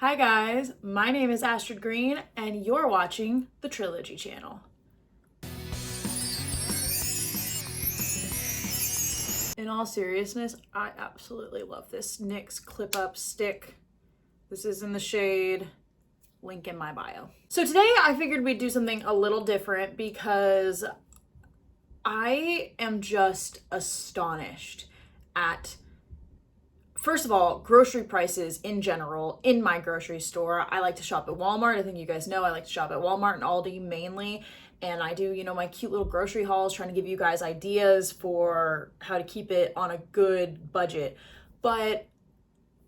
Hi guys, my name is Astrid Green and you're watching the Trilogy channel. In all seriousness, I absolutely love this NYX Clip Up Stick. This is in the shade, link in my bio. So today I figured we'd do something a little different because I am just astonished at, first of all, grocery prices in general in my grocery store. I like to shop at Walmart. I think you guys know I like to shop at Walmart and Aldi mainly. And I do, my cute little grocery hauls, trying to give you guys ideas for how to keep it on a good budget. But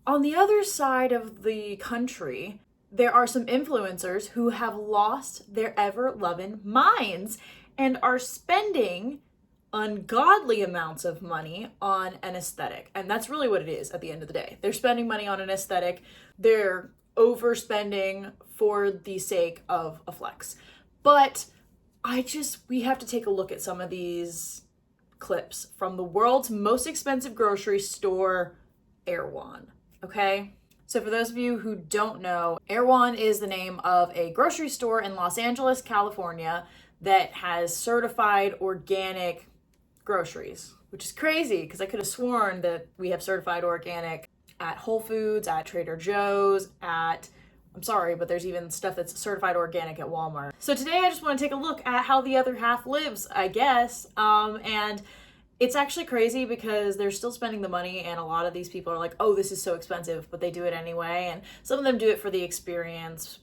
on the other side of the country, there are some influencers who have lost their ever-loving minds and are spending ungodly amounts of money on an aesthetic. And that's really what it is at the end of the day. They're spending money on an aesthetic. They're overspending for the sake of a flex. But we have to take a look at some of these clips from the world's most expensive grocery store, Erewhon, okay? So for those of you who don't know, Erewhon is the name of a grocery store in Los Angeles, California that has certified organic groceries, which is crazy because I could have sworn that we have certified organic at Whole Foods, at Trader Joe's, I'm sorry, but there's even stuff that's certified organic at Walmart. So today I just want to take a look at how the other half lives, I guess. And it's actually crazy because they're still spending the money and a lot of these people are like, oh, this is so expensive, but they do it anyway. And some of them do it for the experience.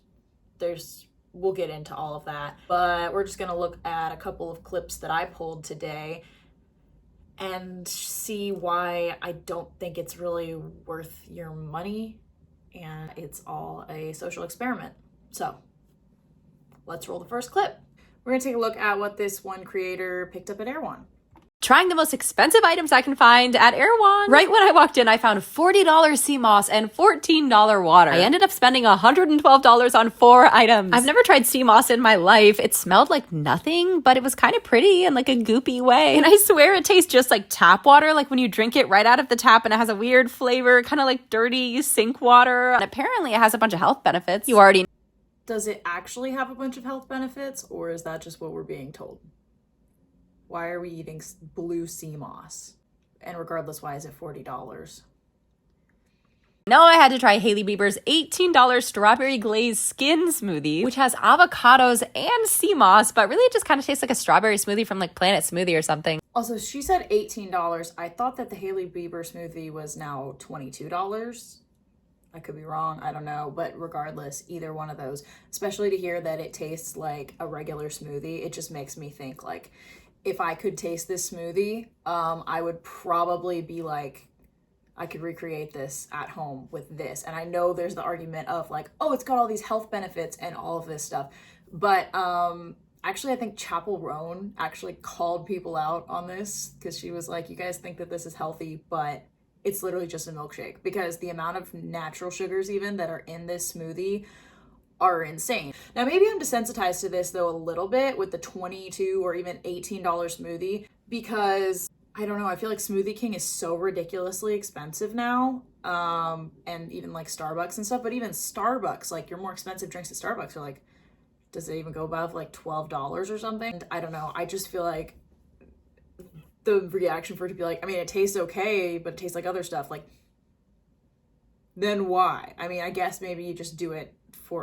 We'll get into all of that. But we're just going to look at a couple of clips that I pulled today and see why I don't think it's really worth your money. And it's all a social experiment. So let's roll the first clip. We're gonna take a look at what this one creator picked up at Erewhon. Trying the most expensive items I can find at Erewhon. Right when I walked in, I found $40 sea moss and $14 water. I ended up spending $112 on 4 items. I've never tried sea moss in my life. It smelled like nothing, but it was kind of pretty in like a goopy way. And I swear it tastes just like tap water, like when you drink it right out of the tap, and it has a weird flavor, kind of like dirty sink water. And apparently it has a bunch of health benefits. You already know. Does it actually have a bunch of health benefits, or is that just what we're being told? Why are we eating blue sea moss? And regardless, why is it $40? No, I had to try Hailey Bieber's $18 strawberry glazed skin smoothie, which has avocados and sea moss, but really it just kind of tastes like a strawberry smoothie from like Planet Smoothie or something. Also, she said $18. I thought that the Hailey Bieber smoothie was now $22. I could be wrong, I don't know, but regardless, either one of those, especially to hear that it tastes like a regular smoothie, it just makes me think like, if I could taste this smoothie, I would probably be like, I could recreate this at home with this. And I know there's the argument of like, oh, it's got all these health benefits and all of this stuff. But actually, I think Chapel Roan actually called people out on this because she was like, you guys think that this is healthy, but it's literally just a milkshake, because the amount of natural sugars even that are in this smoothie are insane. Now, maybe I'm desensitized to this though a little bit with the $22 or even $18 smoothie, because I don't know, I feel like Smoothie King is so ridiculously expensive now. And even like Starbucks and stuff, but even Starbucks, like your more expensive drinks at Starbucks are like, does it even go above like $12 or something? And I don't know. I just feel like the reaction for it to be like, I mean, it tastes okay, but it tastes like other stuff. Like, then why? I mean, I guess maybe you just do it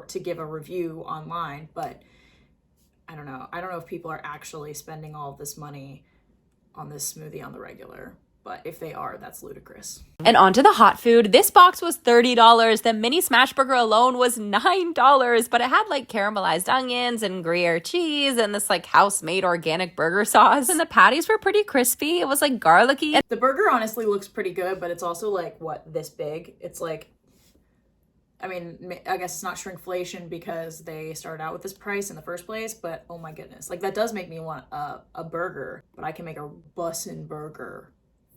to give a review online, but I don't know. I don't know if people are actually spending all of this money on this smoothie on the regular, but if they are, that's ludicrous. And on to the hot food. This box was $30. The mini smash burger alone was $9, but it had like caramelized onions and Gruyere cheese and this like house-made organic burger sauce. And the patties were pretty crispy. It was like garlicky. And the burger honestly looks pretty good, but it's also like, what, this big? It's like, I mean, I guess it's not shrinkflation because they started out with this price in the first place, but oh my goodness. Like, that does make me want a burger, but I can make a bussin' burger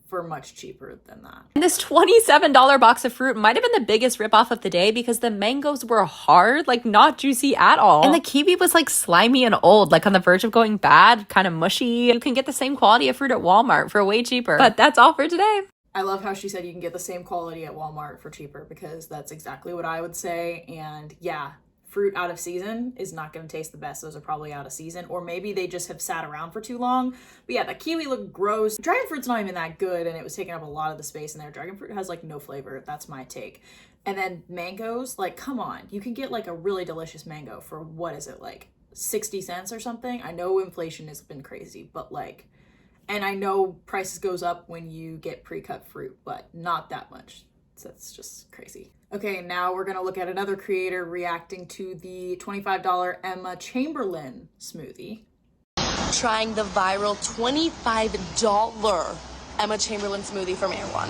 for much cheaper than that. And this $27 box of fruit might have been the biggest ripoff of the day because the mangoes were hard, like not juicy at all. And the kiwi was like slimy and old, like on the verge of going bad, kind of mushy. You can get the same quality of fruit at Walmart for way cheaper. But that's all for today. I love how she said you can get the same quality at Walmart for cheaper, because that's exactly what I would say. And yeah, fruit out of season is not going to taste the best. Those are probably out of season, or maybe they just have sat around for too long. But yeah, the kiwi looked gross. Dragon fruit's not even that good, and it was taking up a lot of the space in there. Dragon fruit has like no flavor. That's my take. And then mangoes, like, come on. You can get like a really delicious mango for, what is it, like 60 cents or something? I know inflation has been crazy, but like, and I know prices goes up when you get pre-cut fruit, but not that much. So that's just crazy. Okay, now we're gonna look at another creator reacting to the $25 Emma Chamberlain smoothie. Trying the viral $25 Emma Chamberlain smoothie from Erewhon.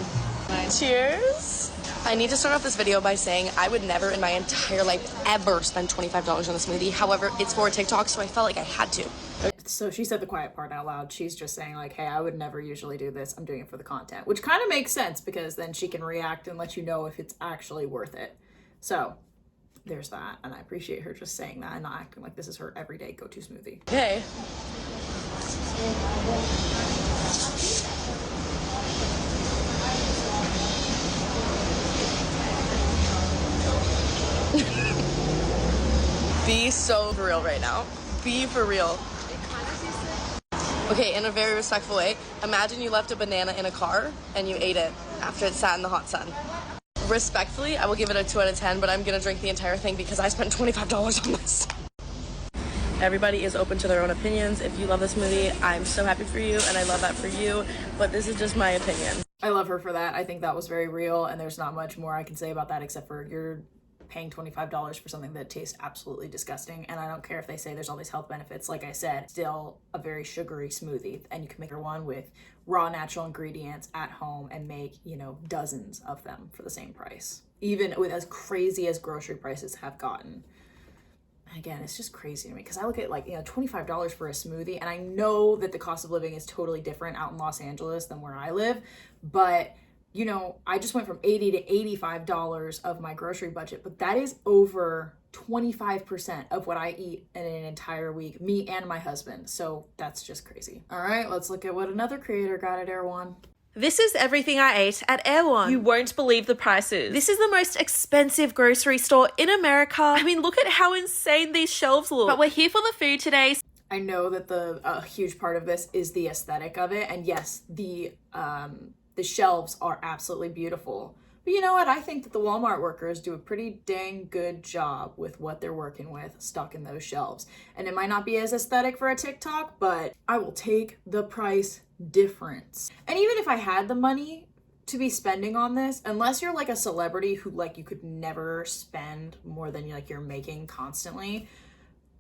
Cheers! I need to start off this video by saying I would never in my entire life ever spend $25 on a smoothie. However, it's for a TikTok, so I felt like I had to. So she said the quiet part out loud. She's just saying like, hey, I would never usually do this. I'm doing it for the content, which kind of makes sense, because then she can react and let you know if it's actually worth it. So there's that. And I appreciate her just saying that and not acting like this is her everyday go-to smoothie. Okay. Be so for real right now. Be for real. Okay, in a very respectful way, imagine you left a banana in a car and you ate it after it sat in the hot sun. Respectfully, I will give it a 2 out of 10, but I'm gonna drink the entire thing because I spent $25 on this. Everybody is open to their own opinions. If you love this movie, I'm so happy for you and I love that for you, but this is just my opinion. I love her for that. I think that was very real, and there's not much more I can say about that except for you're paying $25 for something that tastes absolutely disgusting. And I don't care if they say there's all these health benefits. Like I said, still a very sugary smoothie, and you can make one with raw natural ingredients at home and make, you know, dozens of them for the same price, even with as crazy as grocery prices have gotten. Again, it's just crazy to me, because I look at like, you know, $25 for a smoothie, and I know that the cost of living is totally different out in Los Angeles than where I live, but you know, I just went from $80 to $85 of my grocery budget, but that is over 25% of what I eat in an entire week, me and my husband. So that's just crazy. All right, let's look at what another creator got at Erewhon. This is everything I ate at Erewhon. You won't believe the prices. This is the most expensive grocery store in America. I mean, look at how insane these shelves look. But we're here for the food today. I know that a huge part of this is the aesthetic of it. And yes, the shelves are absolutely beautiful. But you know what? I think that the Walmart workers do a pretty dang good job with what they're working with stuck in those shelves. And it might not be as aesthetic for a TikTok, but I will take the price difference. And even if I had the money to be spending on this, unless you're like a celebrity who like you could never spend more than like you're making constantly,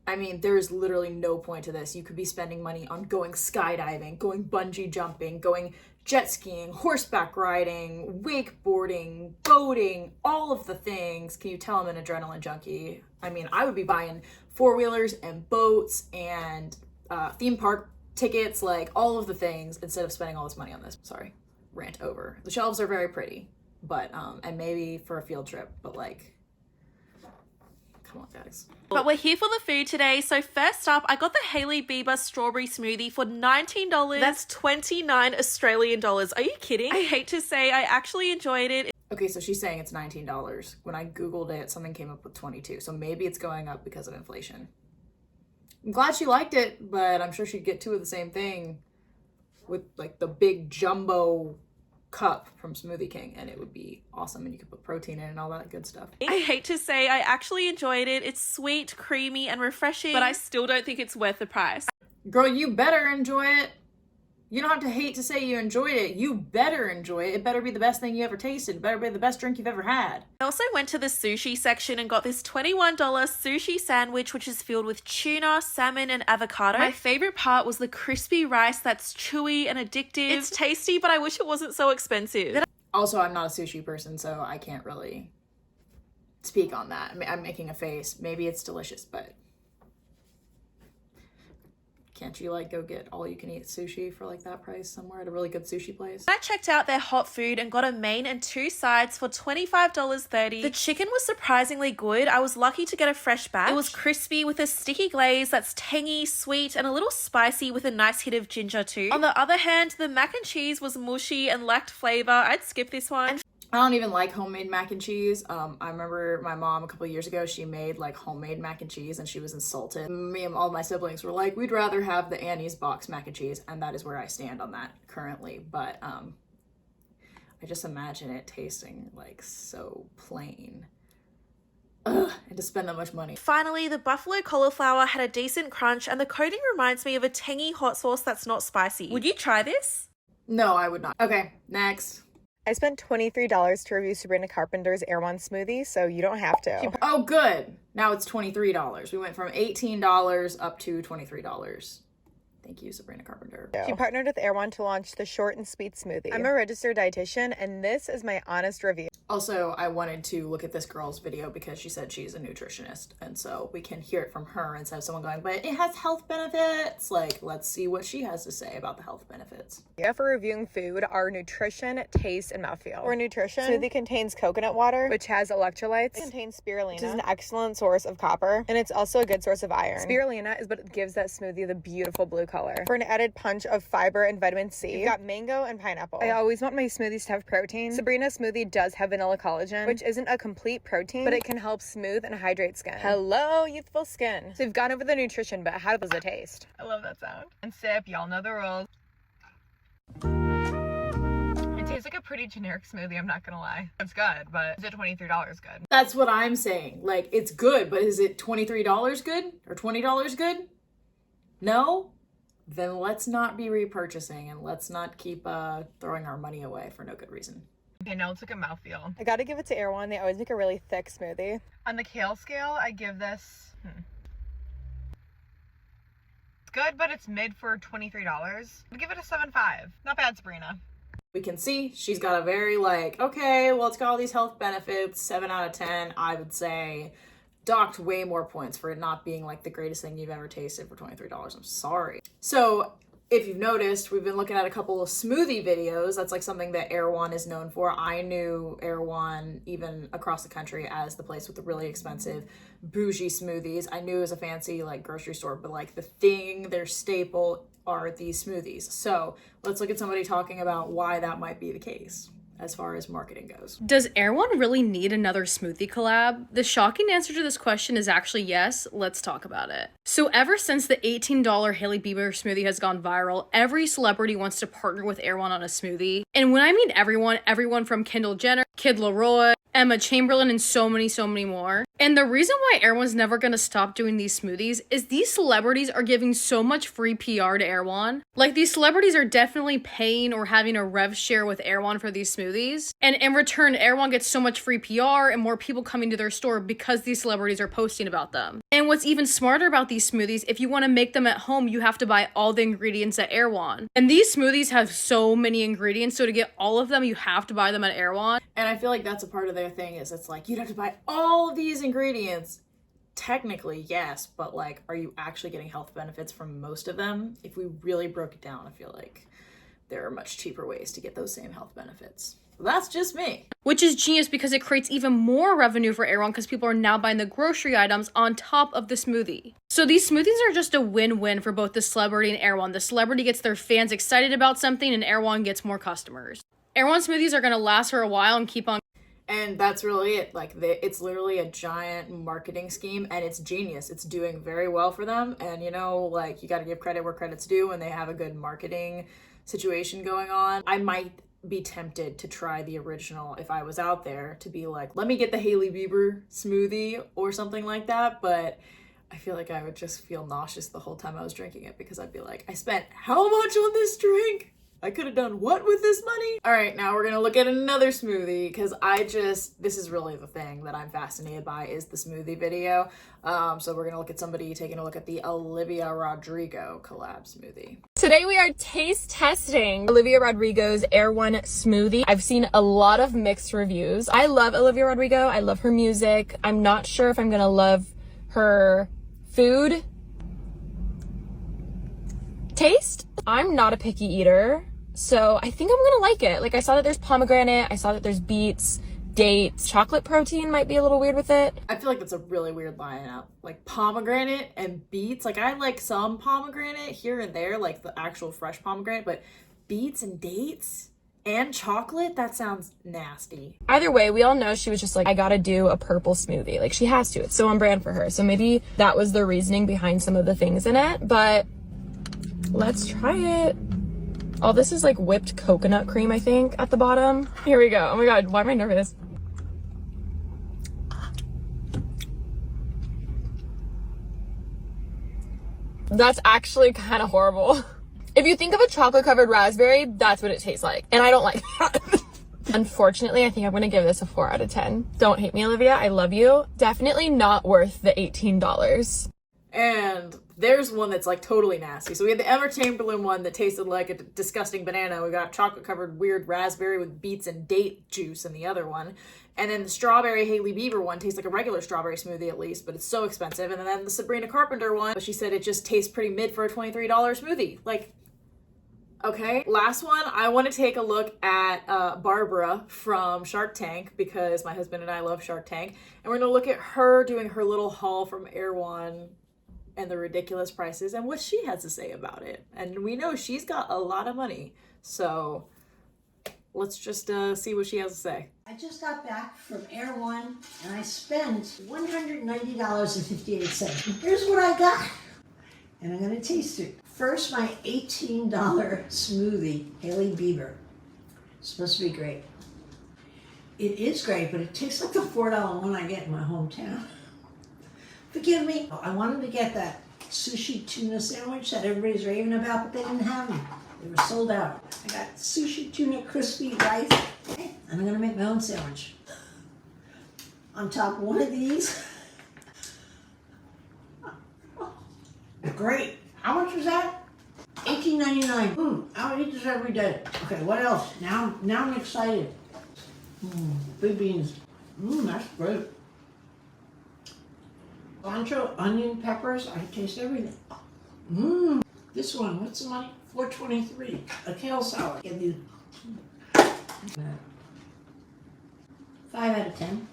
I mean, there's literally no point to this. You could be spending money on going skydiving, going bungee jumping, going jet skiing, horseback riding, wakeboarding, boating, all of the things. Can you tell I'm an adrenaline junkie? I mean, I would be buying four-wheelers and boats and theme park tickets, like all of the things, instead of spending all this money on this. Sorry, rant over. The shelves are very pretty, but, and maybe for a field trip, but like, come on, guys. But we're here for the food today. So first up, I got the Hailey Bieber strawberry smoothie for $19. That's 29 Australian dollars. Are you kidding? I hate to say, I actually enjoyed it. Okay, so she's saying it's $19. When I Googled it, something came up with 22. So maybe it's going up because of inflation. I'm glad she liked it, but I'm sure she'd get two of the same thing with like the big jumbo cup from Smoothie King, and it would be awesome, and you could put protein in and all that good stuff. I hate to say, I actually enjoyed it. It's sweet, creamy, and refreshing, but I still don't think it's worth the price. Girl, you better enjoy it. You don't have to hate to say you enjoyed it. You better enjoy it. It better be the best thing you ever tasted. It better be the best drink you've ever had. I also went to the sushi section and got this $21 sushi sandwich, which is filled with tuna, salmon, and avocado. My favorite part was the crispy rice that's chewy and addictive. It's tasty, but I wish it wasn't so expensive. Also, I'm not a sushi person, so I can't really speak on that. I'm making a face. Maybe it's delicious, but can't you like go get all you can eat sushi for like that price somewhere at a really good sushi place? I checked out their hot food and got a main and 2 sides for $25.30. The chicken was surprisingly good. I was lucky to get a fresh batch. It was crispy with a sticky glaze that's tangy, sweet, and a little spicy with a nice hit of ginger too. On the other hand, the mac and cheese was mushy and lacked flavor. I'd skip this one. I don't even like homemade mac and cheese. I remember my mom a couple of years ago, she made like homemade mac and cheese and she was insulted. Me and all my siblings were like, we'd rather have the Annie's box mac and cheese, and that is where I stand on that currently. But I just imagine it tasting like so plain. Ugh, and to spend that much money. Finally, the buffalo cauliflower had a decent crunch and the coating reminds me of a tangy hot sauce that's not spicy. Would you try this? No, I would not. Okay, next. I spent $23 to review Sabrina Carpenter's Erewhon smoothie, so you don't have to. Oh, good. Now it's $23. We went from $18 up to $23. Thank you, Sabrina Carpenter. She partnered with Erewhon to launch the short and sweet smoothie. I'm a registered dietitian, and this is my honest review. Also, I wanted to look at this girl's video because she said she's a nutritionist, and so we can hear it from her instead of someone going, but it has health benefits. Like, let's see what she has to say about the health benefits. Yeah, for reviewing food are nutrition, taste, and mouthfeel. For nutrition, smoothie contains coconut water, which has electrolytes. It contains spirulina, which is an excellent source of copper, and it's also a good source of iron. Spirulina is what gives that smoothie the beautiful blue color. For an added punch of fiber and vitamin C, you've got mango and pineapple. I always want my smoothies to have protein. Sabrina's smoothie does have vanilla collagen, which isn't a complete protein, but it can help smooth and hydrate skin. Hello, youthful skin. So we've gone over the nutrition, but how does it taste? I love that sound. And sip, y'all know the rules. It tastes like a pretty generic smoothie, I'm not gonna lie. It's good, but is it $23 good? That's what I'm saying. Like, it's good, but is it $23 good? Or $20 good? No? Then let's not be repurchasing and let's not keep throwing our money away for no good reason. Okay, now let's look at mouthfeel. I gotta give it to Erewhon. They always make a really thick smoothie. On the kale scale, I give this... It's good, but it's mid for $23. I'd give it a 7.5. Not bad, Sabrina. We can see she's got a very like, okay, well, it's got all these health benefits, 7 out of 10, I would say. Docked way more points for it not being like the greatest thing you've ever tasted for $23. I'm sorry. So if you've noticed, we've been looking at a couple of smoothie videos. That's like something that Erewhon is known for. I knew Erewhon even across the country as the place with the really expensive bougie smoothies. I knew it was a fancy like grocery store, but like the thing, their staple are these smoothies. So let's look at somebody talking about why that might be the case as far as marketing goes. Does Erewhon really need another smoothie collab? The shocking answer to this question is actually yes. Let's talk about it. So ever since the $18 Hailey Bieber smoothie has gone viral, every celebrity wants to partner with Erewhon on a smoothie. And when I mean everyone from Kendall Jenner, Kid Laroi, Emma Chamberlain, and so many more. And the reason why Erewhon's never gonna stop doing these smoothies is these celebrities are giving so much free PR to Erewhon. Like, these celebrities are definitely paying or having a rev share with Erewhon for these smoothies. And in return, Erewhon gets so much free PR and more people coming to their store because these celebrities are posting about them. And what's even smarter about these smoothies, if you want to make them at home, you have to buy all the ingredients at Erewhon. And these smoothies have so many ingredients, so to get all of them, you have to buy them at Erewhon. And I feel like that's a part of their thing, is it's like, you'd have to buy all of these ingredients. Technically, yes, but like, are you actually getting health benefits from most of them? If we really broke it down, I feel like there are much cheaper ways to get those same health benefits. That's just me. Which is genius because it creates even more revenue for Erewhon because people are now buying the grocery items on top of the smoothie. So these smoothies are just a win-win for both the celebrity and Erewhon. The celebrity gets their fans excited about something and Erewhon gets more customers. Erewhon smoothies are going to last for a while and keep on. And that's really it. Like, it's literally a giant marketing scheme, and it's genius. It's doing very well for them. And, you know, like, you got to give credit where credit's due when they have a good marketing situation going on. I might be tempted to try the original if I was out there, to be like, let me get the Hailey Bieber smoothie or something like that. But I feel like I would just feel nauseous the whole time I was drinking it, because I'd be like, I spent how much on this drink? I could have done what with this money? All right, now we're gonna look at another smoothie, because this is really the thing that I'm fascinated by, is the smoothie video. So we're gonna look at somebody taking a look at the Olivia Rodrigo collab smoothie. Today we are taste testing Olivia Rodrigo's Erewhon smoothie. I've seen a lot of mixed reviews. I love Olivia Rodrigo. I love her music. I'm not sure if I'm gonna love her food. Taste, I'm not a picky eater, so I think I'm gonna like it. Like, I saw that there's pomegranate, I saw that there's beets, dates, chocolate protein might be a little weird with it. I feel like that's a really weird lineup. Like pomegranate and beets. Like I like some pomegranate here and there, like the actual fresh pomegranate, but beets and dates and chocolate, that sounds nasty. Either way, we all know she was just like, I gotta do a purple smoothie. Like, she has to. It's so on brand for her. So maybe that was the reasoning behind some of the things in it, but let's try it. Oh, this is like whipped coconut cream, I think, at the bottom. Here we go. Oh my God, why am I nervous? That's actually kind of horrible. If you think of a chocolate covered raspberry, that's what it tastes like. And I don't like that. Unfortunately, I think I'm gonna give this a 4 out of 10. Don't hate me, Olivia. I love you. Definitely not worth the $18. And there's one that's like totally nasty. So we had the Emma Chamberlain one that tasted like a disgusting banana. We got chocolate covered weird raspberry with beets and date juice in the other one. And then the strawberry Hailey Bieber one tastes like a regular strawberry smoothie at least, but it's so expensive. And then the Sabrina Carpenter one, but she said it just tastes pretty mid for a $23 smoothie. Like, okay. Last one, I want to take a look at Barbara from Shark Tank because my husband and I love Shark Tank. And we're going to look at her doing her little haul from Erewhon and the ridiculous prices and what she has to say about it. And we know she's got a lot of money. So let's just see what she has to say. I just got back from Erewhon and I spent $190.58. Here's what I got. And I'm gonna taste it. First, my $18 smoothie, Hailey Bieber. It's supposed to be great. It is great, but it tastes like the $4 one I get in my hometown. Forgive me. I wanted to get that sushi tuna sandwich that everybody's raving about, but they didn't have them. They were sold out. I got sushi tuna crispy rice, and I'm gonna make my own sandwich. On top of one of these. Great. How much was that? $18.99. I would eat this every day. Okay, what else? Now I'm excited. Big beans. That's great. Cilantro, onion, peppers. I can taste everything. This one, what's the money? $4.23. A kale salad. Give you 5 out of 10.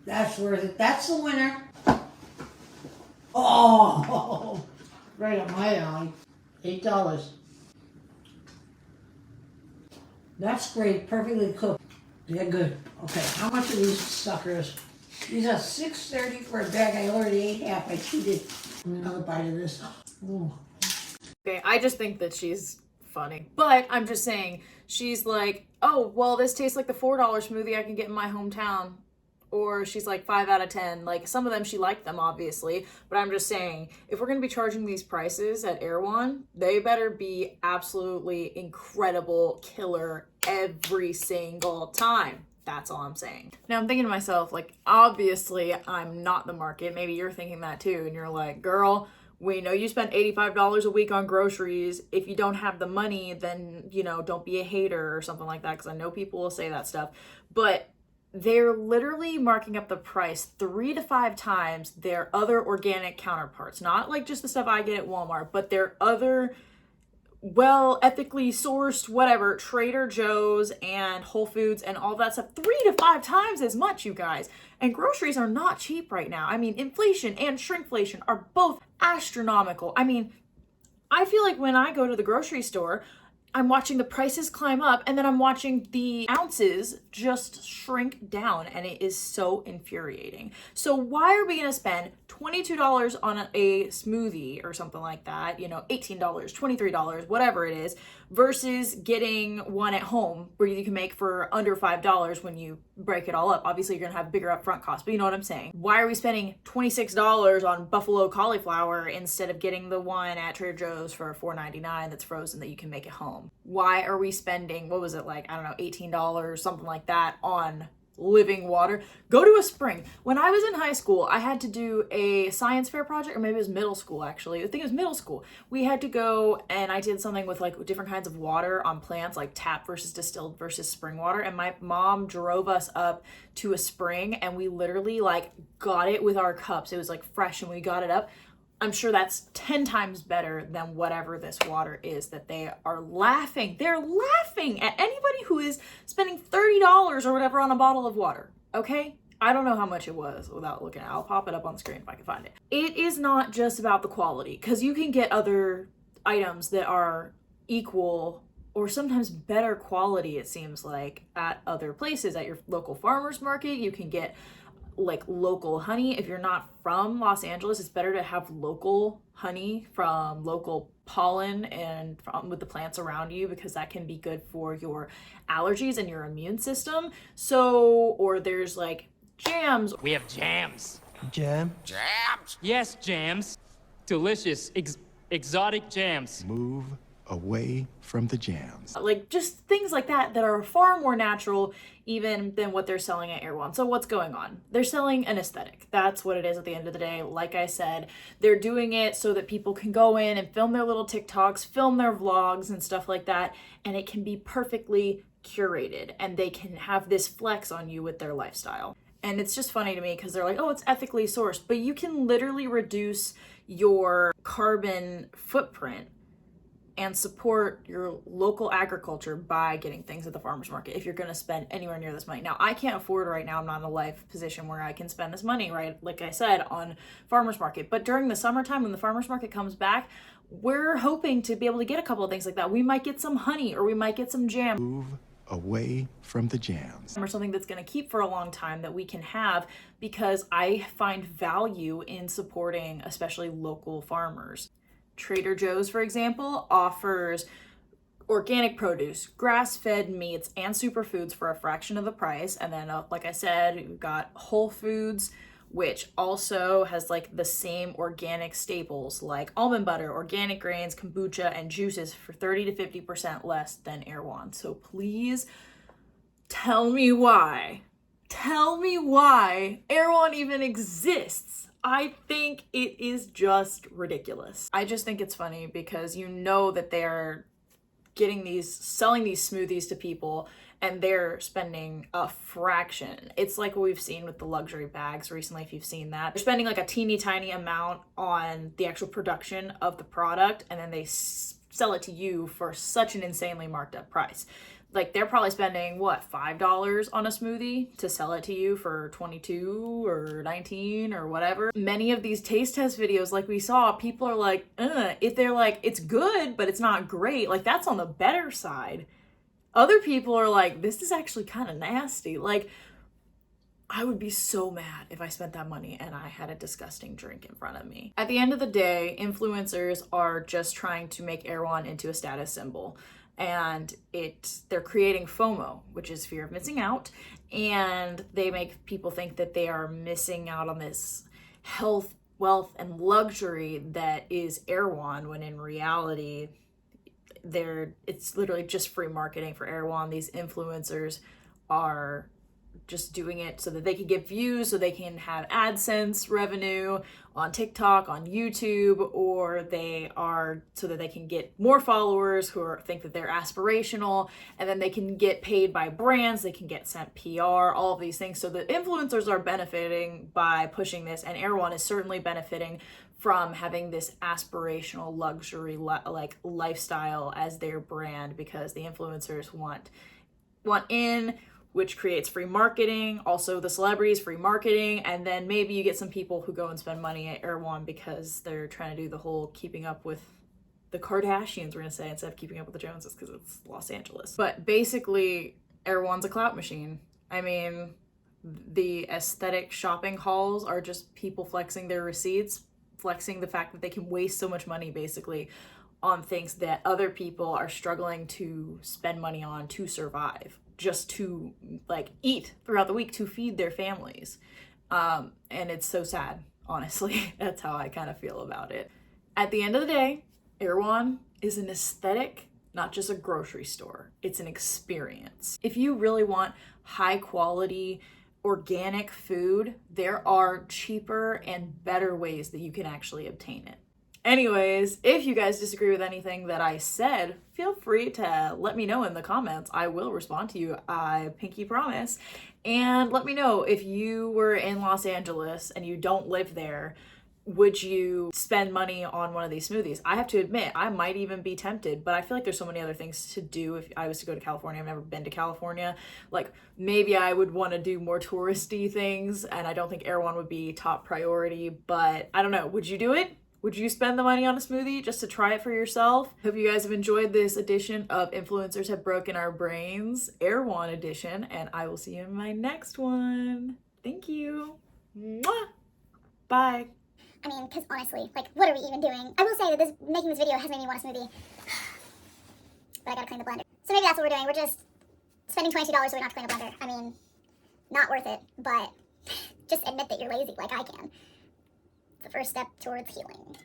That's worth it. That's the winner. Oh, right up my alley. $8. That's great. Perfectly cooked. They're good. Okay, how much are these suckers? These are $6.30 for a bag. I already ate half. I cheated. Another bite of this. Ooh. Okay, I just think that she's funny. But I'm just saying, she's like, oh, well, this tastes like the $4 smoothie I can get in my hometown. Or she's like 5 out of 10. Like, some of them, she liked them, obviously. But I'm just saying, if we're going to be charging these prices at Erewhon, they better be absolutely incredible, killer every single time. That's all I'm saying. Now, I'm thinking to myself, like, obviously, I'm not the market. Maybe you're thinking that too. And you're like, girl, we know you spend $85 a week on groceries. If you don't have the money, then, you know, don't be a hater or something like that. Because I know people will say that stuff. But they're literally marking up the price 3 to 5 times their other organic counterparts. Not like just the stuff I get at Walmart, but their other, well, ethically sourced, whatever, Trader Joe's and Whole Foods and all that stuff. 3 to 5 times as much, you guys. And groceries are not cheap right now. I mean, inflation and shrinkflation are both astronomical. I mean, I feel like when I go to the grocery store, I'm watching the prices climb up and then I'm watching the ounces just shrink down, and it is so infuriating. So why are we going to spend $22 on a smoothie or something like that, you know, $18, $23, whatever it is, versus getting one at home where you can make for under $5 when you break it all up? Obviously, you're going to have bigger upfront costs, but you know what I'm saying. Why are we spending $26 on buffalo cauliflower instead of getting the one at Trader Joe's for $4.99 that's frozen that you can make at home? Why are we spending, what was it, like, I don't know, $18, something like that, on living water. Go to a spring. When I was in high school, I had to do a science fair project, or maybe it was middle school actually. I think it was middle school. We had to go and I did something with like different kinds of water on plants, like tap versus distilled versus spring water. And my mom drove us up to a spring and we literally like got it with our cups. It was like fresh and we got it up. I'm sure that's 10 times better than whatever this water is that they are laughing. They're laughing at anybody who is spending $30 or whatever on a bottle of water, okay? I don't know how much it was without looking at it. I'll pop it up on the screen if I can find it. It is not just about the quality, because you can get other items that are equal or sometimes better quality, it seems like, at other places. At your local farmer's market, you can get like local honey. If you're not from Los Angeles, it's better to have local honey from local pollen and from with the plants around you, because that can be good for your allergies and your immune system. So, or there's like jams. We have jams. Jam? Jams? Yes, jams. Delicious, exotic jams. Move away from the jams. Like just things like that that are far more natural even than what they're selling at Erewhon. So what's going on? They're selling an aesthetic. That's what it is at the end of the day. Like I said, they're doing it so that people can go in and film their little TikToks, film their vlogs and stuff like that, and it can be perfectly curated and they can have this flex on you with their lifestyle. And it's just funny to me because they're like, oh, it's ethically sourced, but you can literally reduce your carbon footprint and support your local agriculture by getting things at the farmer's market if you're going to spend anywhere near this money. Now, I can't afford right now. I'm not in a life position where I can spend this money, right? Like I said, on farmer's market. But during the summertime when the farmer's market comes back, we're hoping to be able to get a couple of things like that. We might get some honey or we might get some jam. Move away from the jams. Or something that's going to keep for a long time that we can have, because I find value in supporting especially local farmers. Trader Joe's, for example, offers organic produce, grass-fed meats, and superfoods for a fraction of the price. And then, like I said, we've got Whole Foods, which also has like the same organic staples like almond butter, organic grains, kombucha, and juices for 30 to 50% less than Erewhon. So please tell me why. Tell me why Erewhon even exists. I think it is just ridiculous. I just think it's funny because you know that they're selling these smoothies to people and they're spending a fraction. It's like what we've seen with the luxury bags recently, if you've seen that. They're spending like a teeny tiny amount on the actual production of the product and then they sell it to you for such an insanely marked up price. Like they're probably spending what, $5 on a smoothie to sell it to you for $22 or $19 or whatever. Many of these taste test videos, like we saw, people are like, if they're like, it's good, but it's not great. Like that's on the better side. Other people are like, this is actually kind of nasty. Like I would be so mad if I spent that money and I had a disgusting drink in front of me. At the end of the day, influencers are just trying to make Erewhon into a status symbol. And they're creating FOMO, which is fear of missing out. And they make people think that they are missing out on this health, wealth, and luxury that is Erewhon, when in reality, it's literally just free marketing for Erewhon. These influencers are just doing it so that they can get views, so they can have AdSense revenue on TikTok, on YouTube, or so that they can get more followers who think that they're aspirational, and then they can get paid by brands, they can get sent PR, all of these things. So the influencers are benefiting by pushing this, and Erewhon is certainly benefiting from having this aspirational luxury like lifestyle as their brand, because the influencers want in, which creates free marketing. Also the celebrities, free marketing. And then maybe you get some people who go and spend money at Erewhon because they're trying to do the whole keeping up with the Kardashians, we're gonna say, instead of keeping up with the Joneses, because it's Los Angeles. But basically, Erewhon's a clout machine. I mean, the aesthetic shopping hauls are just people flexing their receipts, flexing the fact that they can waste so much money basically on things that other people are struggling to spend money on to survive, just to like eat throughout the week, to feed their families. And it's so sad, honestly. That's how I kind of feel about it. At the end of the day, Erewhon is an aesthetic not just a grocery store. It's an experience. If you really want high quality organic food, there are cheaper and better ways that you can actually obtain it. Anyways, if you guys disagree with anything that I said, feel free to let me know in the comments. I will respond to you, I pinky promise. And let me know, if you were in Los Angeles and you don't live there, would you spend money on one of these smoothies? I have to admit, I might even be tempted, but I feel like there's so many other things to do if I was to go to California. I've never been to California. Like, maybe I would want to do more touristy things, and I don't think Erewhon would be top priority, but I don't know. Would you do it? Would you spend the money on a smoothie just to try it for yourself? Hope you guys have enjoyed this edition of Influencers Have Broken Our Brains, Erewhon edition, and I will see you in my next one. Thank you. Mwah! Bye. I mean, because honestly, like, what are we even doing? I will say that making this video has made me want a smoothie. But I gotta clean the blender. So maybe that's what we're doing. We're just spending $22 so we don't have to clean the blender. I mean, not worth it, but just admit that you're lazy like I can. It's the first step towards healing.